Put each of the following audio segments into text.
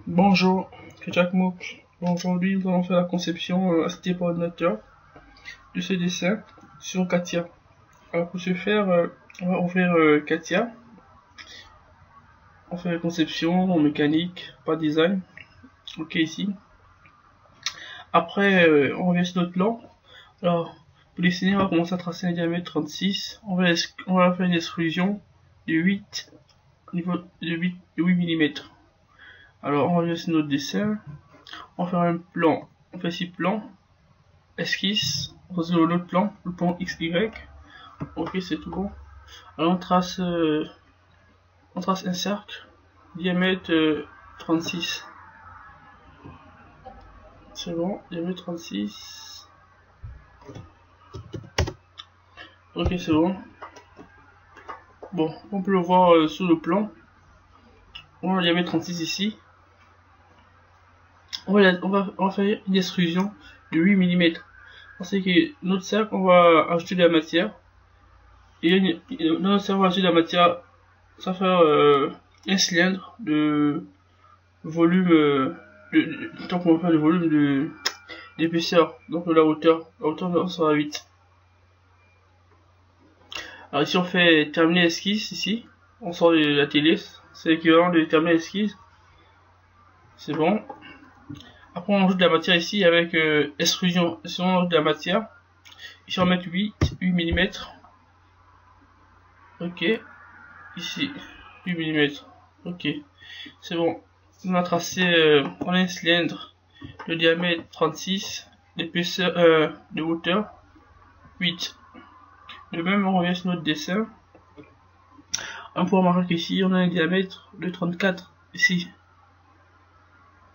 Bonjour, c'est Jack Mook. Aujourd'hui, nous allons faire la conception assistée par ordinateur de ce dessin sur CATIA. Alors pour ce faire, on va ouvrir CATIA. On fait la conception, mécanique, pas design. Ok ici. Après, on revient sur notre plan. Alors, pour dessiner, on va commencer à tracer un diamètre 36. On va faire une extrusion de 8 mm. Alors, on revient sur notre dessin. On va faire un plan. On fait 6 plans. Esquisse. On va sur l'autre plan, le plan XY. Ok, c'est tout bon. Alors, on trace un cercle. Diamètre 36. C'est bon, diamètre 36. Ok, c'est bon. Bon, on peut le voir sur le plan. On a le diamètre 36 ici. On va faire une extrusion de 8 mm. C'est que notre cercle, on va ajouter de la matière. Et notre cercle, on va ajouter de la matière. Ça va faire un cylindre de volume, donc on va faire le volume d'épaisseur, donc de la hauteur. La hauteur sera 8. Alors ici on fait terminer l'esquisse, ici. On sort de la télé, c'est l'équivalent de terminer l'esquisse. C'est bon. Après on ajoute de la matière ici avec extrusion. Si on ajoute de la matière, ici on va mettre 8 mm. Ok. Ici, 8 mm. Ok. C'est bon. On a tracé, on a un cylindre de diamètre 36, d'épaisseur, de hauteur 8. De même, on revient sur notre dessin. On peut remarquer qu'ici, on a un diamètre de 34. Ici,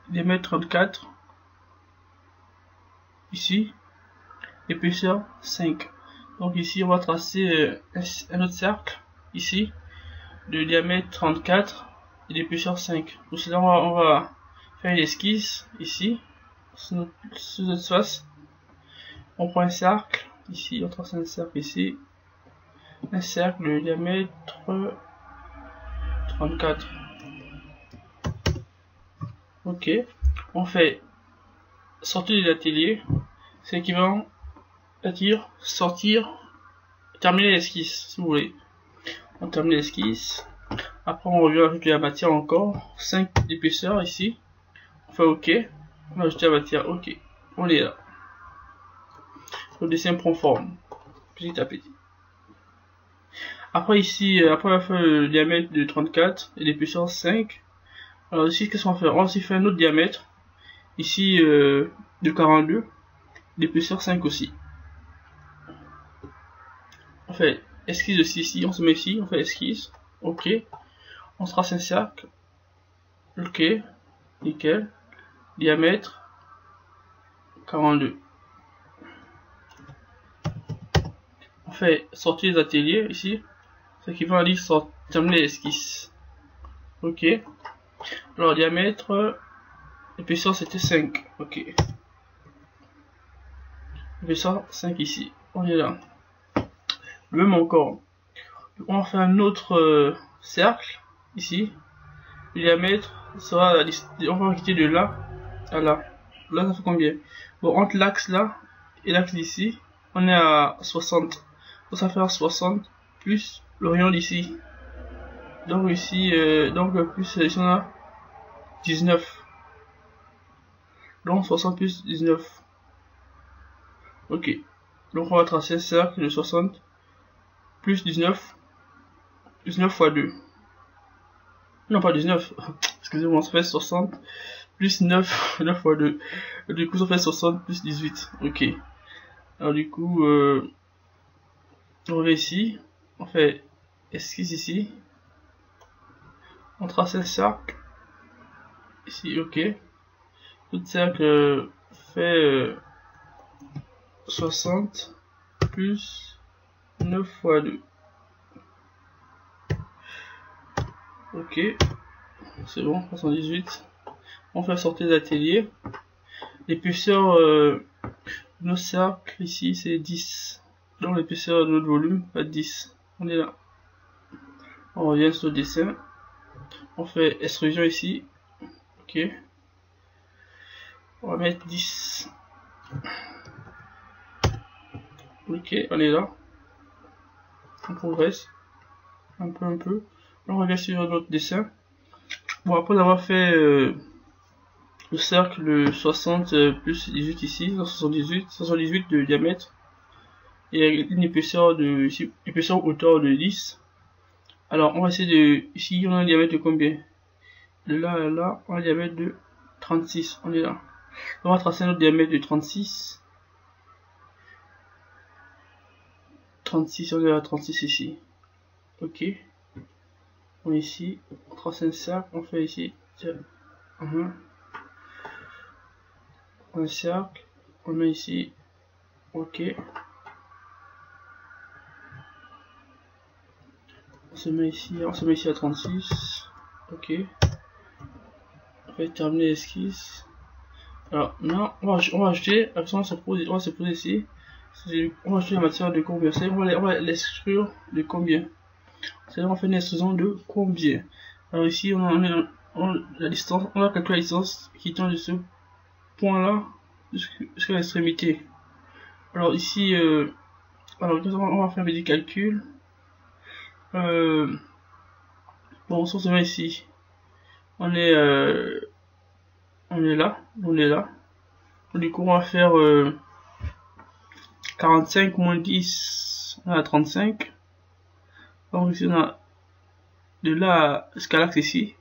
diamètre 34. Ici, épaisseur 5. Donc ici, on va tracer un autre cercle. Ici, de diamètre 34 et d'épaisseur 5. Pour cela, on va faire une esquisse ici, sur notre face. On prend un cercle ici, on trace un cercle ici, un cercle de diamètre 34. Ok, on fait sortir de l'atelier, c'est équivalent à dire sortir, terminer l'esquisse si vous voulez. On termine l'esquisse. Après on revient ajouter la matière encore, 5 d'épaisseur ici. On fait OK. On va ajouter la matière, OK. On est là. Le dessin prend forme, petit à petit. Après ici, après on va faire le diamètre de 34 et l'épaisseur 5. Alors ici, qu'est-ce qu'on va faire? On va aussi faire un autre diamètre. Ici, de 42. L'épaisseur 5 aussi. On fait esquisse de ici, on se met ici, on fait esquisse. OK. On se trace un cercle. OK. Nickel. Diamètre 42. On fait sortir les ateliers ici. Ce qui va dire terminer l'esquisse. OK. Alors diamètre, épaisseur c'était 5. OK. Épaisseur 5 ici. On est là. Le même encore. On va faire un autre cercle ici. Le diamètre sera, on va quitter de là à là. Là ça fait combien? Bon, entre l'axe là et l'axe d'ici, on est à 60. Donc ça fait 60 plus le rayon d'ici. Donc ici, plus ici on a 19. Donc 60 plus 19. Ok. Donc on va tracer un cercle de 60 plus 19. 19 fois 2. Non, pas 19. Excusez-moi, ça fait 60 plus 9. 9 fois 2. Du coup, ça fait 60 plus 18. Ok. Alors du coup, on va ici. On fait esquisse ici. On trace un cercle. Ici, ok. Tout cercle fait 60 plus 9 fois 2. Ok. c'est bon, 318. On fait sortir d'atelier. L'épaisseur de nos cercles ici c'est 10. Donc l'épaisseur de notre volume va 10. On est là. On revient sur le dessin. On fait extrusion ici. Ok. On va mettre 10. Ok, on est là. On progresse. Un peu. On revient sur notre dessin. Bon, après avoir fait le cercle 60 plus 18 ici, 78 de diamètre, et une épaisseur hauteur de 10. Alors on va essayer de, ici on a un diamètre de combien? De là à là, on a un diamètre de 36, on est là. On va tracer notre diamètre de 36. 36, on est à 36 ici. Ok. On est ici, on trace un cercle, on fait ici, un cercle, on met ici, ok. On se met ici à 36, ok. On va terminer l'esquisse. Alors maintenant, on va ajouter, on va se poser ici. On va ajouter la matière de combien? On va l'extruire de combien? C'est-à-dire on fait une extrusion de combien? Alors ici on a la distance, on a calculé la distance qui tend de ce point là jusqu'à l'extrémité. Alors ici alors on va faire un petit calcul. Bon, on se met ici, on est là. Du coup on va faire 45 moins 10, on a 35. Donc ici on a de là jusqu'à l'axe ici,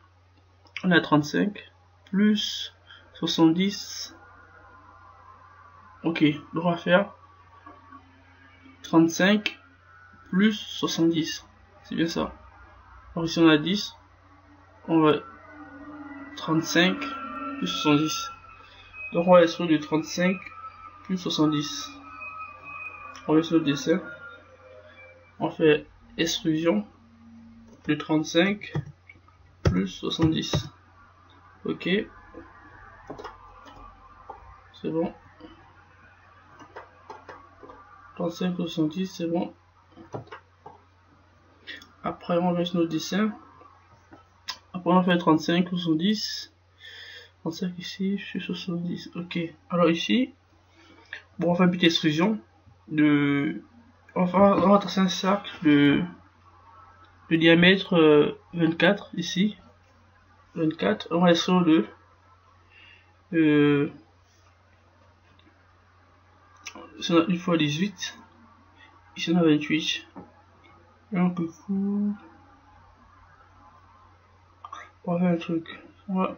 on a 35 plus 70. Ok, donc on va faire 35 plus 70, c'est bien ça. Alors ici on a 10, on va 35 plus 70. Donc on va être de 35 plus 70. On va sur le dessin, on fait extrusion de 35 plus 70. Ok, c'est bon. 35 plus 70, c'est bon. Après on va sur notre dessin. Après on fait 35 plus 70. 35 ici, je suis 70. Ok, alors ici, bon, on fait une petite extrusion de. On va tracer un cercle de diamètre 24 ici. 24, on va extruire ici on a une fois 18. Ici on a 28. Donc du coup, on va faire un truc. On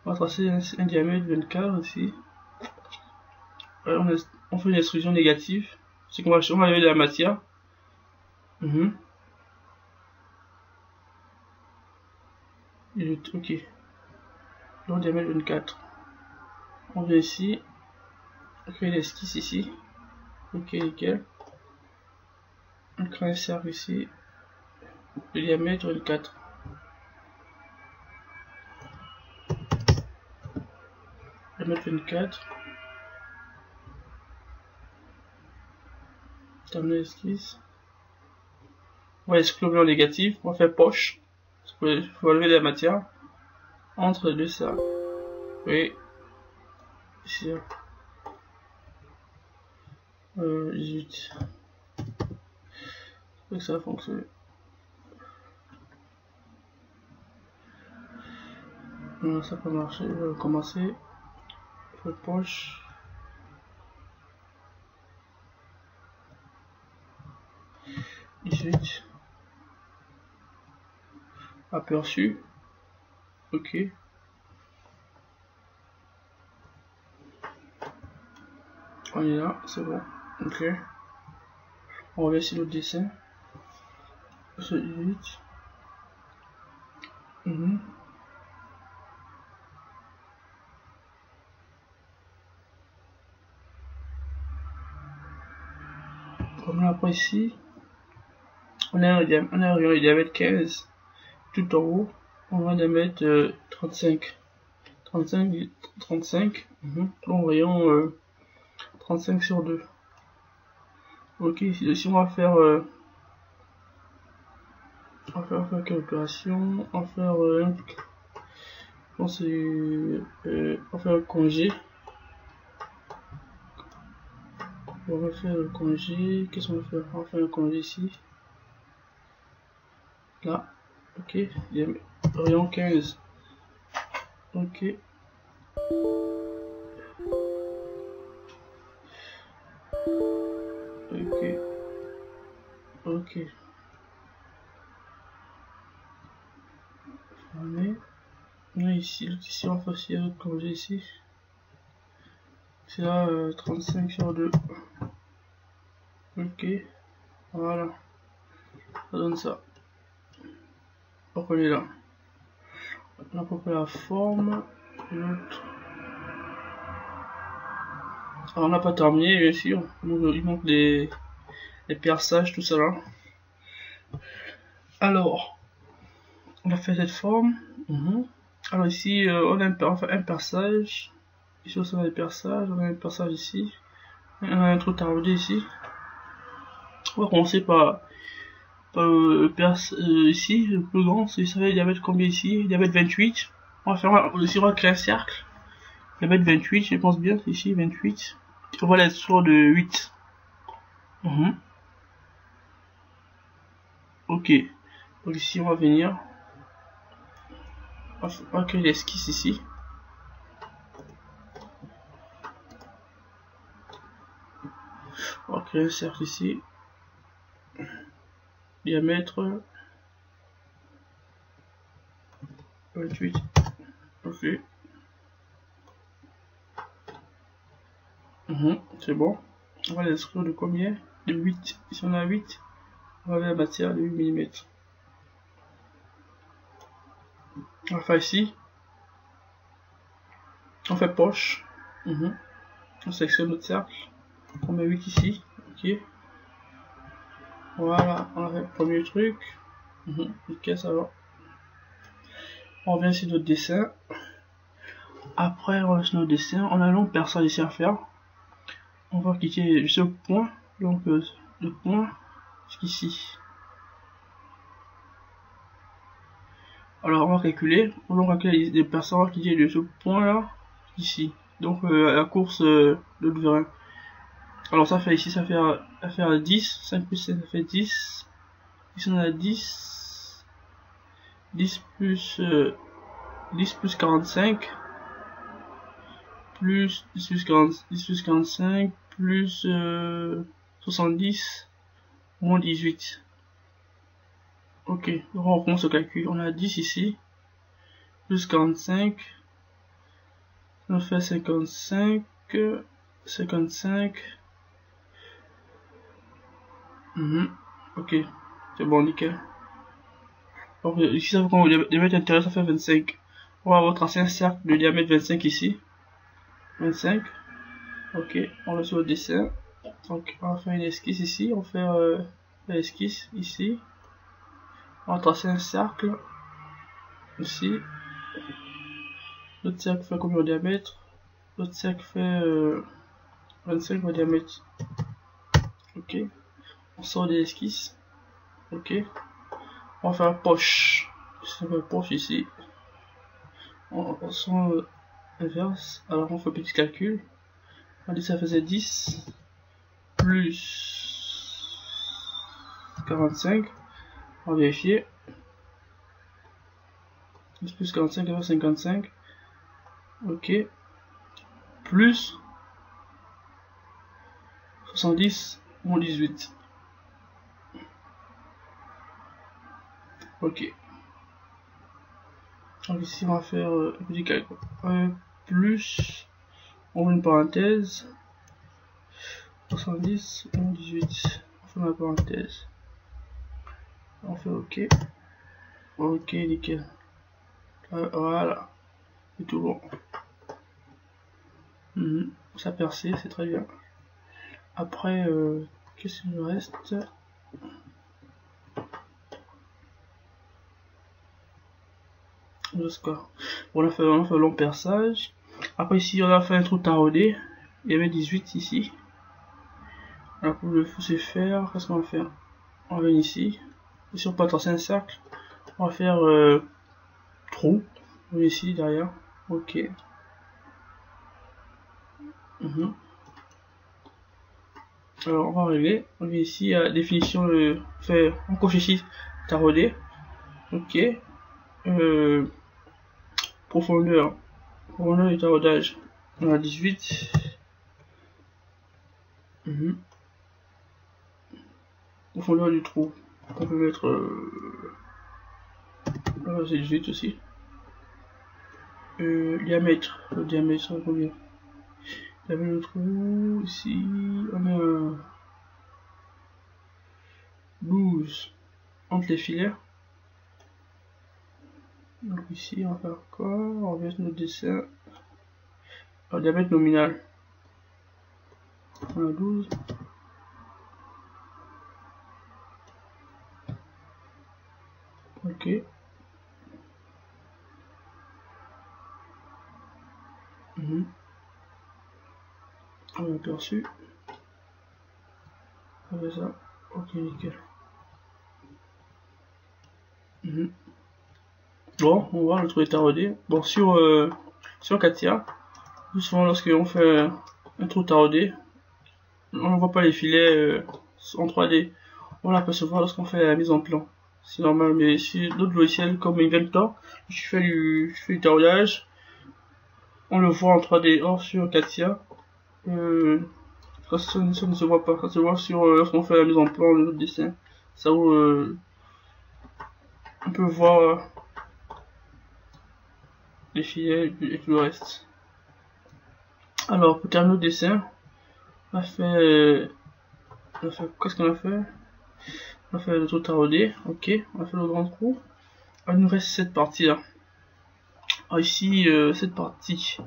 va tracer un diamètre 24 ici. On fait une extrusion négative. C'est qu'on va lever de la matière. Ok. Donc diamètre 24. On vient ici. On crée l'esquisse ici. Ok, nickel. On crée un cercle ici. Le diamètre 24. Diamètre 24. Terminer l'esquisse. On va exclure en négatif. On va faire poche. Il faut lever de la matière entre les deux cercles. Oui. Ici. 18. Que ça va fonctionner. Non, ça peut marcher. Je vais commencer. Poche. Aperçu. Ok. On est là, c'est bon. Ok. On va essayer le dessin. 18. Comme là après ici, on a un diamètre 15 tout en haut. on va les mettre 35. 35, 35. Donc voyons 35 sur 2. Ok, ici on va faire quelle opération? On va faire on va faire un congé. On va faire le congé. Qu'est-ce qu'on va faire? On va faire un congé ici. Là. Ok. Rayon 15. Ok. Ok. Ok. Fermé. Là, ici, on va faire aussi un congé ici. C'est là 35 sur 2. Ok. Voilà. Ça donne ça. Donc on est là. On a à peu près la forme. L'autre. Alors on n'a pas terminé, bien sûr. Il manque les perçages, tout ça là. Alors, on a fait cette forme. Alors ici, on a un perçage. Ici aussi on a des perçages. On a un perçage ici. On a un trou tarbé ici. On va commencer par le perce ici, le plus grand. Ça fait le diamètre combien ici? Le diamètre 28. On va faire ici, on va créer un cercle. Diamètre 28, je pense bien. Ici, 28. On va la sur de 8. Ok. Donc ici, on va venir. On va créer l'esquisse ici. On va créer un cercle ici. Diamètre 28. Ok. C'est bon. On va l'inscrire de combien? De 8. Ici on a 8. On va avoir la matière de 8 mm. On va faire ici. On fait poche. On sélectionne notre cercle. On met 8 ici. Ok. Voilà. On a fait le premier truc. Ok, ça va. On revient sur notre dessin. Après, on revient sur notre dessin. On a un long perçage ici à faire. On va cliquer sur le point. Donc, le point jusqu'ici. Alors, on va calculer. On va calculer les perçages. On va cliquer de ce point là. Ici. Donc, la course de Verin. Alors, ça fait ici, ça fait 10. 5 plus 7, ça fait 10. Ici, on a 10. 10 plus 45. Plus 10 plus 40, 10 plus 45. Plus 70. Moins 18. Ok, donc on recommence au calcul. On a 10 ici. Plus 45. On fait 55. 55. Ok, c'est bon, nickel. Donc ici, ça fait qu'on le diamètre intérieur, ça fait 25. On va retracer un cercle de diamètre 25 ici. 25. Ok, on le sur le dessin. Donc on va faire une esquisse ici. On va faire l'esquisse ici. On va tracer un cercle ici. L'autre cercle fait combien de diamètre? L'autre cercle fait 25 au diamètre. Ok. On sort des esquisses. Ok. On va faire poche. Ça fait poche ici. On sort inverse. Alors on fait un petit calcul. On dit que ça faisait 10 plus 45. On va vérifier. 10 plus 45, ça fait 55. Ok. Plus 70 moins 18. Ok. Donc ici on va faire un petit calcul. Plus, on met une parenthèse. 70 moins 18. On fait la parenthèse. On fait OK. Ok, nickel. Voilà. C'est tout bon. Ça percé, c'est très bien. Après, qu'est-ce qu'il nous reste? reste quoi? On a fait un long perçage. Après ici on a fait un trou taraudé. Il y avait 18 ici. Alors pour le fausser faire, qu'est-ce qu'on va faire? On va venir ici. Ici on peut tracer un cercle. On va faire trou. On va ici derrière. Ok. Alors on va arriver. On vient ici à définition de faire. On coche ici taraudé. Ok. Profondeur du taraudage. On a 18. Profondeur du trou. On peut mettre. C'est 18 aussi. Diamètre. Le diamètre, c'est combien? Le trou. Ici, on a 12 entre les filets. Donc ici, on va faire quoi? On va mettre notre dessin. Le diamètre nominal. On a 12. Ok. On a aperçu. On fait ça. Ok, nickel. Bon, on va le trouver taraudé. Bon, sur Katia, souvent lorsqu'on fait un trou taraudé, on ne voit pas les filets en 3D. On l'aperçoit lorsqu'on fait la mise en plan. C'est normal, mais si d'autres logiciels comme Inventor, je fais du taraudage, on le voit en 3D. Or sur Katia, ça ne se voit pas. Ça se voit sur lorsqu'on fait la mise en plan de notre dessin. Ça où on peut voir les filets et tout le reste. Alors pour terminer le dessin, on a fait qu'est-ce qu'on a fait? On a fait le trou taraudé, ok, on a fait le grand trou. Il nous reste cette partie là. Alors ici cette partie.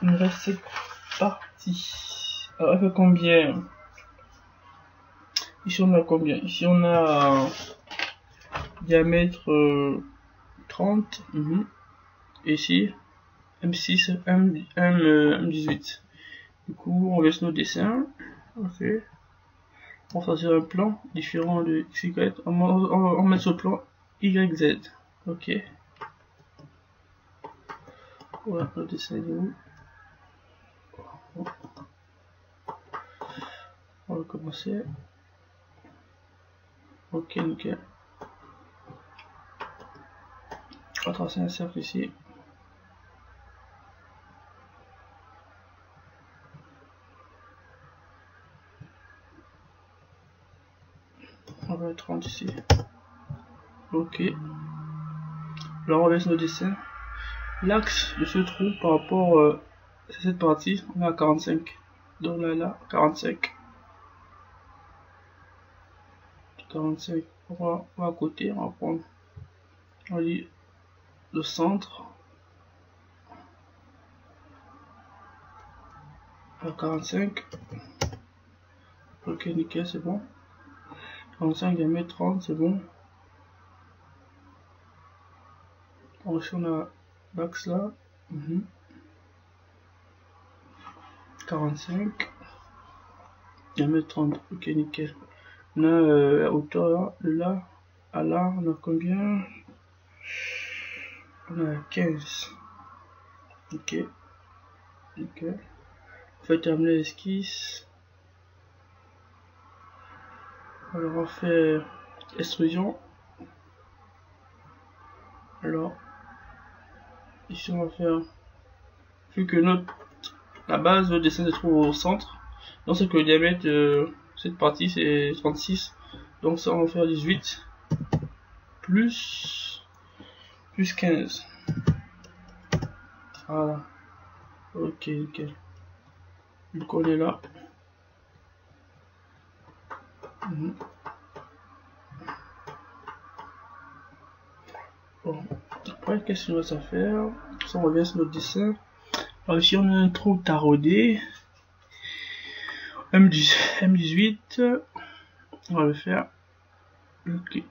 Il nous reste cette partie. Alors elle fait combien? Ici on a combien? Ici on a diamètre 30. Et ici M6, M18. Du coup on laisse nos dessins. Ok. On va choisir un plan différent de XY. On met ce plan YZ. Ok. Voilà, le dessin est où? On va commencer. Ok, nickel. On va tracer un cercle ici. On va mettre 30 ici. Ok. Là on laisse nos dessins. L'axe de ce trou par rapport à cette partie, on est à 45. Donc là, 45. 45. On va à côté, on va prendre. On dit le centre. À 45. Ok, nickel, c'est bon. 45 diamètre 30, c'est bon. Ensuite on a l'axe là. 45 diamètre 30, ok, nickel. On a la hauteur là, de là à là, on a combien? On a 15. Ok, nickel. On fait terminer l'esquisse. Alors on fait extrusion. Alors ici on va faire, vu que la base de dessin se trouve au centre, donc c'est que le diamètre de cette partie c'est 36, donc ça on va faire 18 plus 15. Voilà, ok, nickel. Donc on est là. Bon, après qu'est-ce qu'il reste à faire? Ça, on revient sur notre dessin. Alors ici on a un trou taraudé M18. On va le faire. Ok.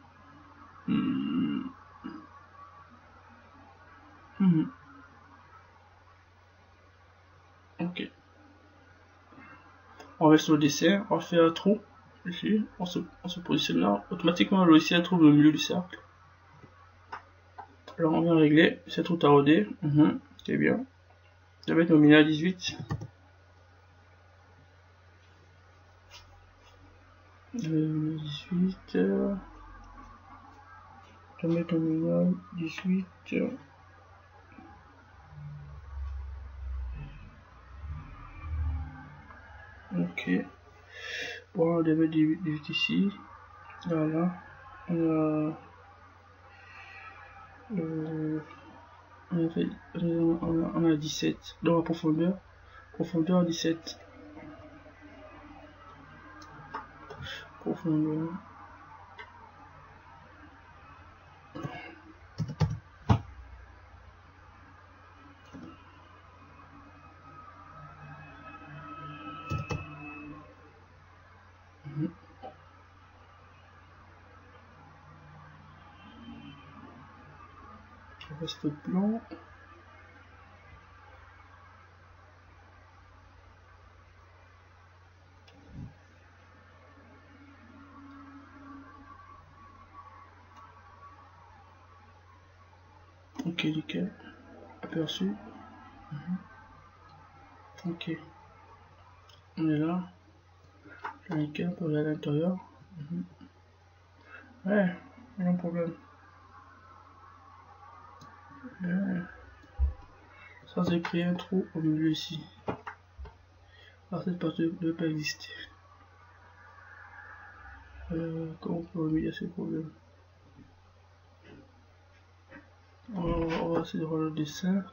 Ok. On reste au dessin, on fait un trou. Ici, on se positionne là. Automatiquement, le logiciel trouve le milieu du cercle. Alors, on vient régler. C'est tout taraudé. C'est bien. Je vais mettre nominal à 18. Je vais mettre nominal 18. Ok. Bon, on devait 18 ici. Voilà. On a 17. Donc la profondeur 17. Profondeur. Reste blanc. Ok, nickel. Aperçu. Ok. On est là. Nickel, on peut regarder à l'intérieur. Ouais, pas de problème. Ouais. Ça, j'ai créé un trou au milieu ici. Alors, cette partie ne peut pas exister. Comment on peut remédier à ce problème? On va essayer de voir le dessin.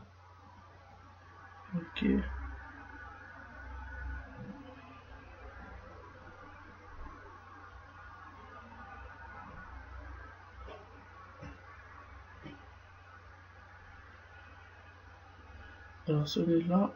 Ok. Alors, si on est là.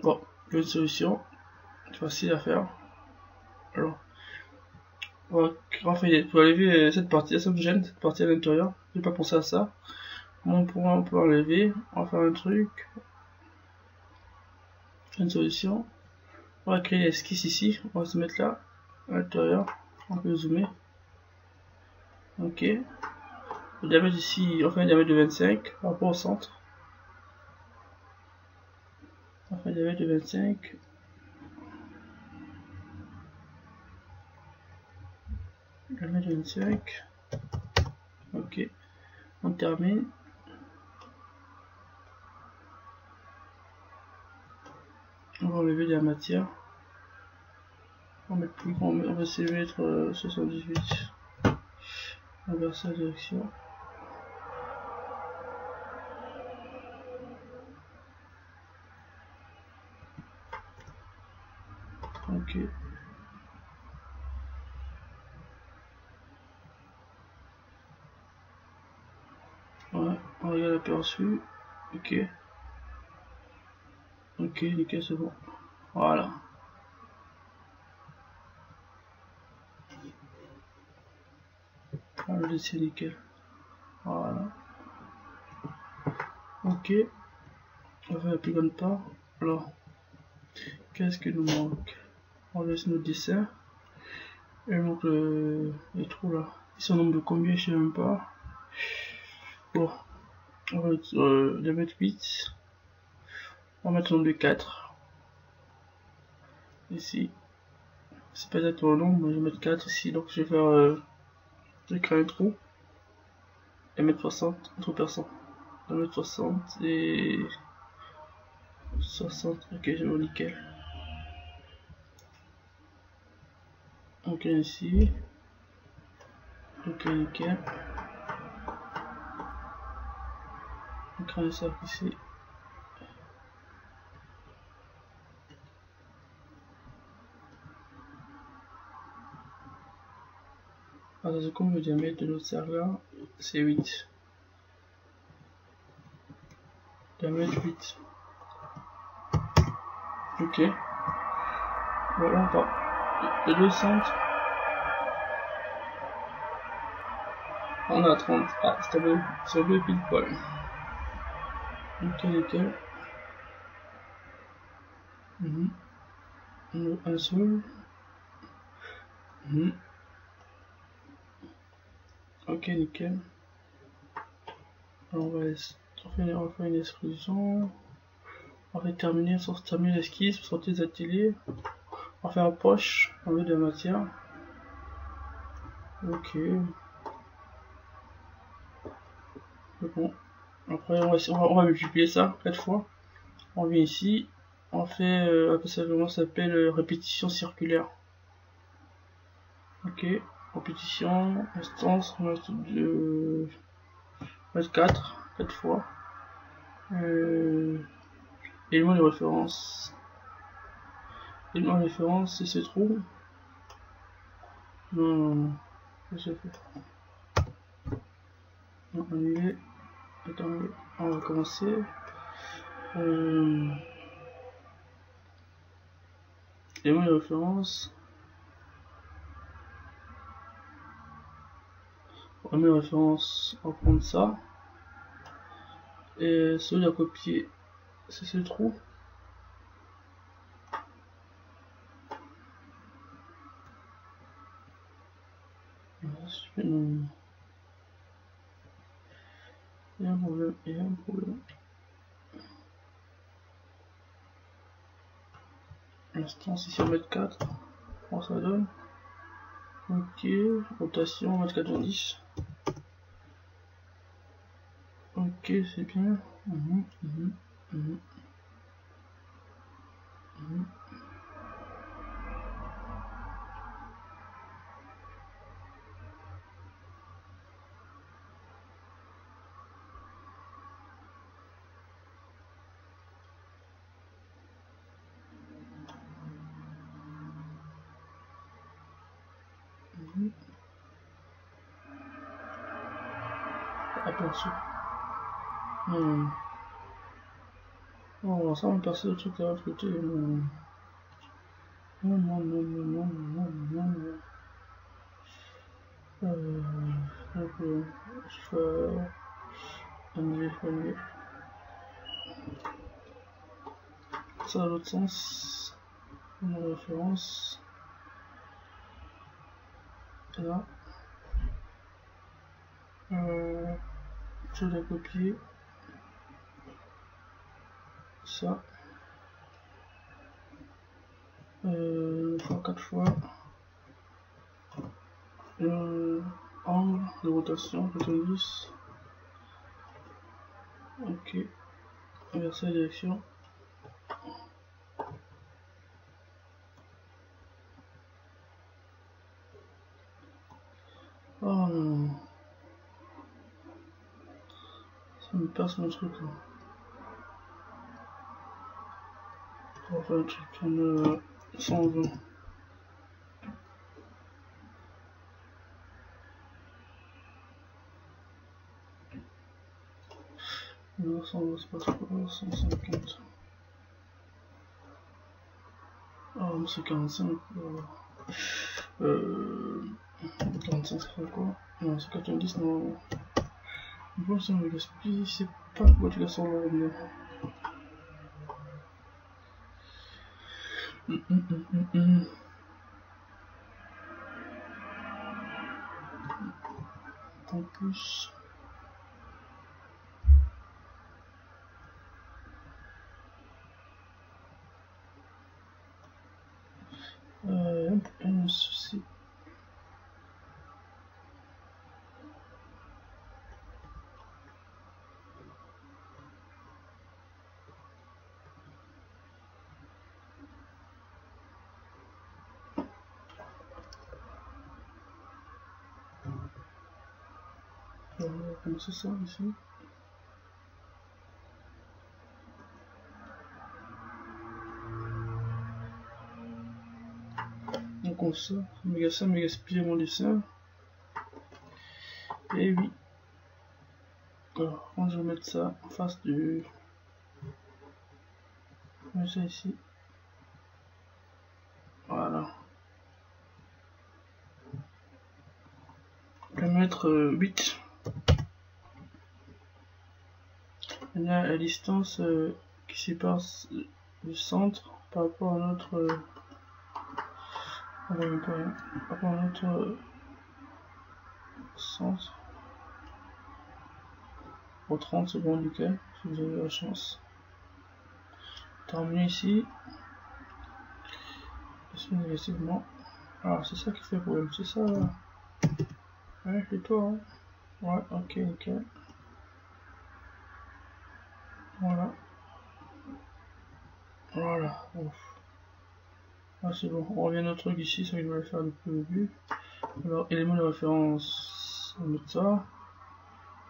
Bon, j'ai une solution. Facile à faire. Alors, on va enlever cette partie, ça me gêne, cette partie à l'intérieur. J'ai pas pensé à ça. On peut enlever. On va faire un truc. Une solution. On va créer l'esquisse ici. On va se mettre là, à l'intérieur. On peut zoomer. Ok. Le diamètre ici, on fait un diamètre de 25 par rapport au centre. On fait un diamètre de 25. Diamètre de 25. Ok. On termine. On va enlever de la matière. On va mettre plus grand, on va essayer de mettre 78. Inverser la direction. Ok. Ouais, on regarde l'aperçu. Ok. Ok, nickel, c'est bon. Voilà. Le dessin nickel. Voilà. Ok. On va faire la plus grande part. Alors, qu'est-ce qui nous manque? On laisse nos dessins. Et donc les trous là. Ils sont au nombre de combien? Je sais même pas. Bon. On va mettre 8. On va mettre le nombre de 4. Ici. C'est pas exactement le nombre, mais je vais mettre 4 ici. Donc je vais faire. Je vais créer un trou. Et mettre 60 entre personnes. On va mettre 60 et 60. Ok, j'ai mon nickel. Ok, ici. Ok, nickel. On crée un cercle ici. Alors, c'est comme le diamètre de notre cercle là, c'est 8. diamètre 8. Ok. Voilà, on va. Les deux centres. On a 30. Ah, c'est tombé sur deux pile poil. Ok, nickel. Un seul. Ok, nickel. Alors, on va faire une exclusion. On va terminer sur terminer l'esquisse, sortir les ateliers. On va faire une poche, enlever de la matière. Ok. Bon. Après, on va multiplier ça 4 fois. On vient ici. On fait, ça s'appelle répétition circulaire. Ok. Répétition, instance, on va mettre 4 fois. Élément de référence. Élément de référence, c'est ce trou. Non. Qu'est-ce que j'ai fait? Non, annuler. Attends, on va commencer. Élément de référence. On met référence, on va prendre ça. Et celui à copier, c'est ce trou. Non. Il y a un problème, Instance ici on met 4. Comment ça donne? Ok, rotation, on va mettre 90. Ok, c'est bien. Aperçu. Non. Oh, ça on perce le truc de l'autre côté. Non. Donc, je fais annuler. Ça dans l'autre sens. On a référence. Là. Je vais copier. Ça. 4 fois. Angle de rotation, 90. Ok. Inverser la direction. Oh non. Ça me passe mon truc là. On va faire un truc 120. Non, 120 c'est pas trop, 150. Ah non, c'est 45. 45 ça fait quoi? Non, c'est 90, non. Bon, ça me gaspille, c'est pas quoi tu la sors là maintenant. En plus. Un souci. On va commencer ça ici. Donc on sort, ça me gaspille mon dessin. Et oui. Alors, quand je vais mettre ça en face du Je mets ça ici. Voilà. Je vais mettre 8. Il y a la distance qui sépare le centre par rapport à notre centre pour 30 secondes duquel, si vous avez la chance. Terminé ici. Négativement. Alors c'est ça qui fait problème, c'est ça. Ouais, c'est toi. Hein. Ouais, ok, nickel. Voilà. Voilà. Ouf. Ah c'est bon, on revient à notre truc ici, ça que je vais faire depuis le début. Alors, élément de référence, on met ça.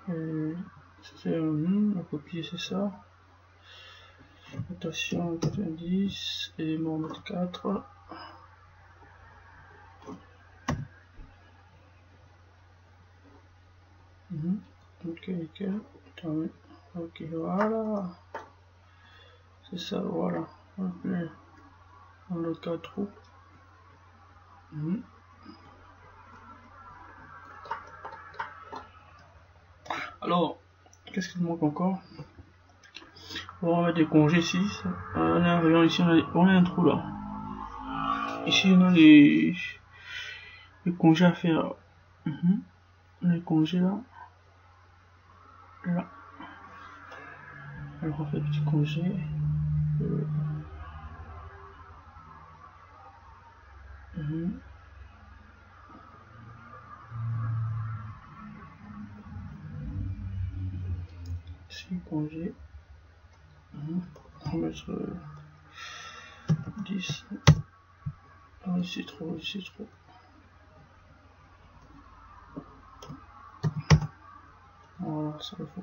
Et c'est on va copier, c'est ça. Notation 90, élément on met 4. Ok, nickel. Ok, voilà. C'est ça, voilà. Ok. On a 4 trous. Alors, qu'est-ce qu'il manque encore? On va mettre des congés ici. On a un rayon ici, on a un trou là. Ici, on a les congés à faire. Les congés là. Là. Alors, on fait petit congé. Ici, congé. On va mettre 10. Ah, ici trop, ici trop. Voilà, ça le fait.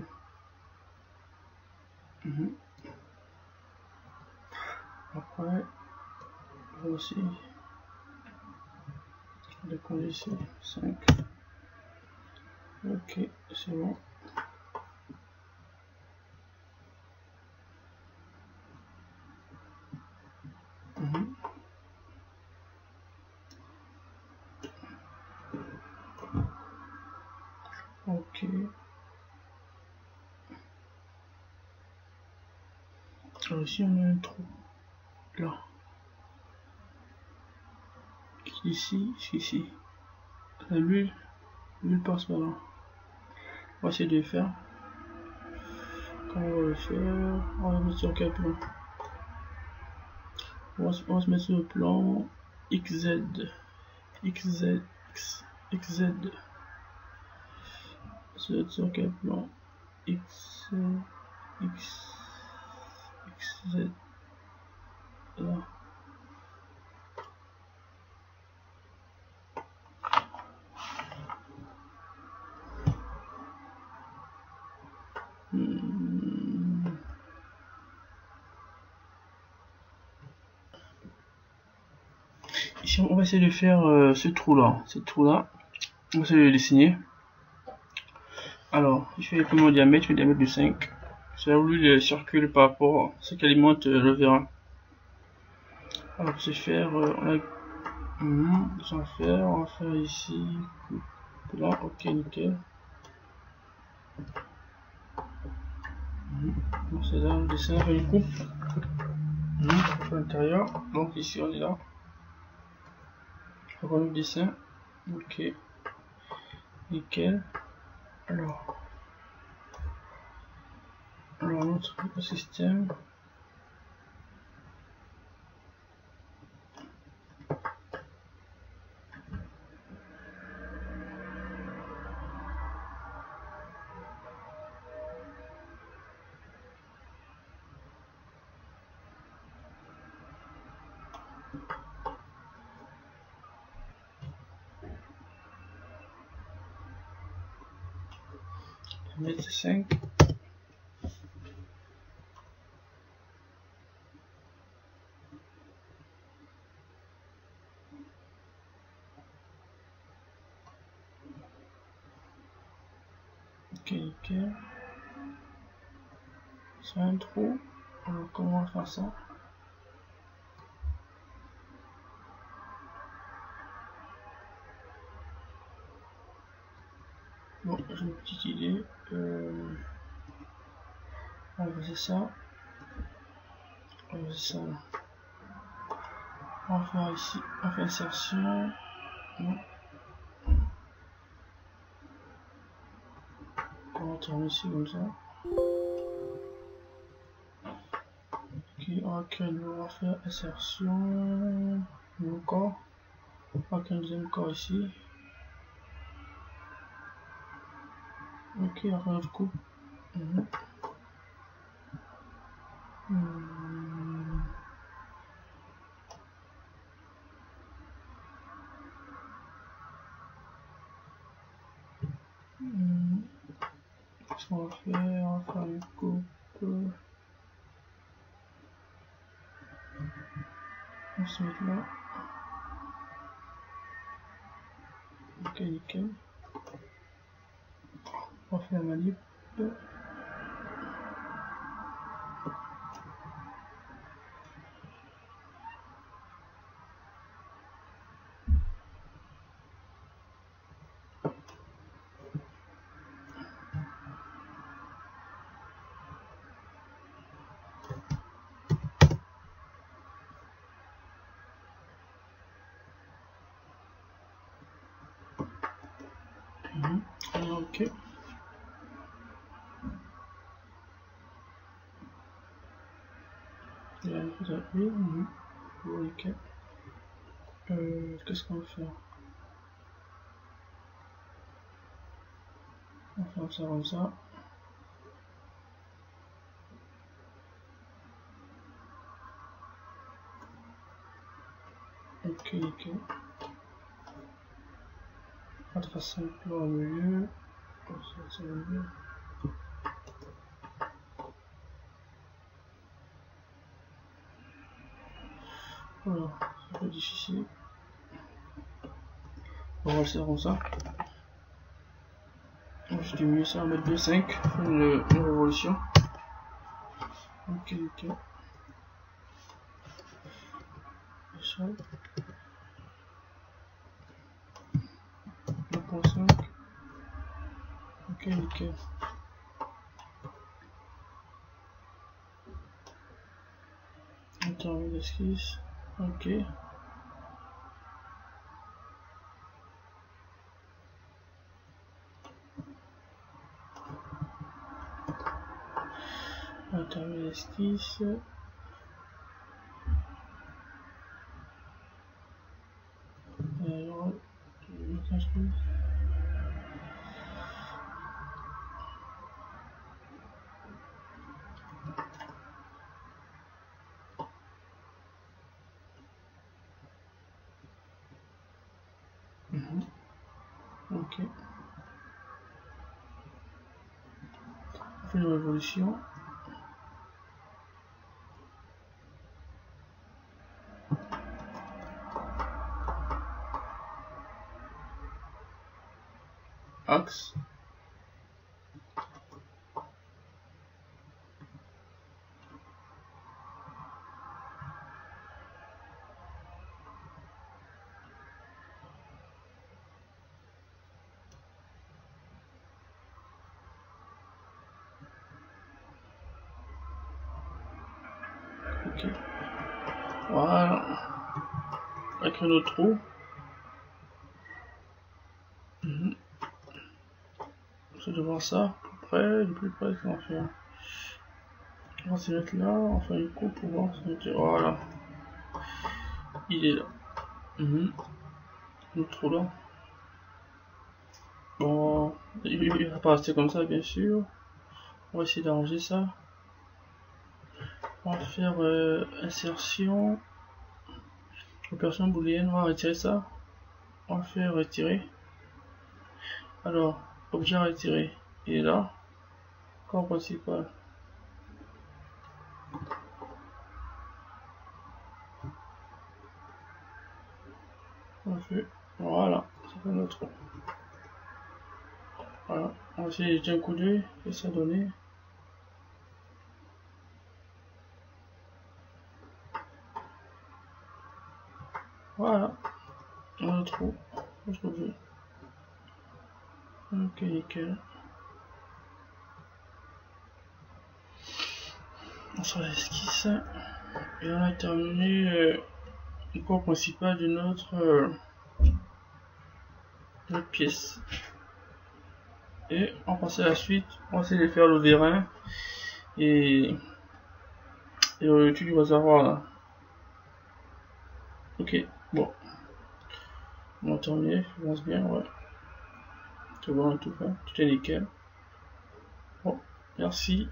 Après, voici les congés ici, 5. Ok, c'est bon. Ok. Alors ici on a un trou. Là. Ici, ici. L'huile passe par là. On va essayer de le faire. Comment on va le faire? On va le mettre sur quel plan? On va se mettre sur le plan XZ. XZ. XZ. Sur quel plan? XZ. Là. Ici, on va essayer de faire ce trou là. On va essayer de le dessiner. Alors, je fais le diamètre, le diamètre de 5. C'est là où le circule par rapport à ce qui alimente le vérin. Alors, pour ce faire, on va faire ici, là, ok, nickel. C'est là, le dessin, on fait une coupe. On fait l'intérieur, donc ici on est là. On va le dessin, ok, nickel. Alors notre système. Mettre 5. Ok, nickel. C'est un trou. Alors comment on va faire ça? une petite idée. On va faire ça. On va faire ça. On va faire ici. On fait insertion. Non. On va tourner ici comme ça. Ok, ok, on va faire insertion. Nouveau corps. Ok, un deuxième corps ici. Ok, on va faire notre coupe. Qu'est-ce qu'on va faire? On va faire une coupe. On va se mettre là. Ok, nickel. On va faire la manip. Ok. Il y a une chose à appuyer. Ok. Qu'est-ce qu'on va faire? On va faire ça comme ça. Ok, nickel. On va tracer un plan au milieu. Comme ça, ça va mieux. Voilà, c'est un peu difficile. On va le faire comme ça. Je diminue ça à mettre 2,5. Une révolution. Ok, nickel. 1.5. Ok, nickel. On termine l'esquisse. Ok. On termine l'esquisse. Alors, ok. On fait une révolution. Axe. Ok. Voilà. Avec un autre trou. C'est devant ça. Près, le plus près, qu'on va faire. On va se mettre là. On va faire une coupe pour voir. Voilà. Il est là. Le trou là. Bon, il va pas rester comme ça, bien sûr. On va essayer d'arranger ça. On va faire insertion. Opération booléenne, on va retirer ça. On va faire retirer. Alors, objet à retirer. Il est là. Corps principal. On fait. Voilà, ça fait notre. Voilà, on va essayer de jeter un coup d'œil et ça donner. Voilà, on le trouve. Ok, nickel. sur l'esquisse. Et on a terminé le corps principal de notre pièce. Et on passe à la suite, on va essayer de faire le vérin et le dessus du réservoir là. Ok, bon. On a terminé, je pense bien, ouais. C'est bon, tout fait, tout est nickel. Bon, merci.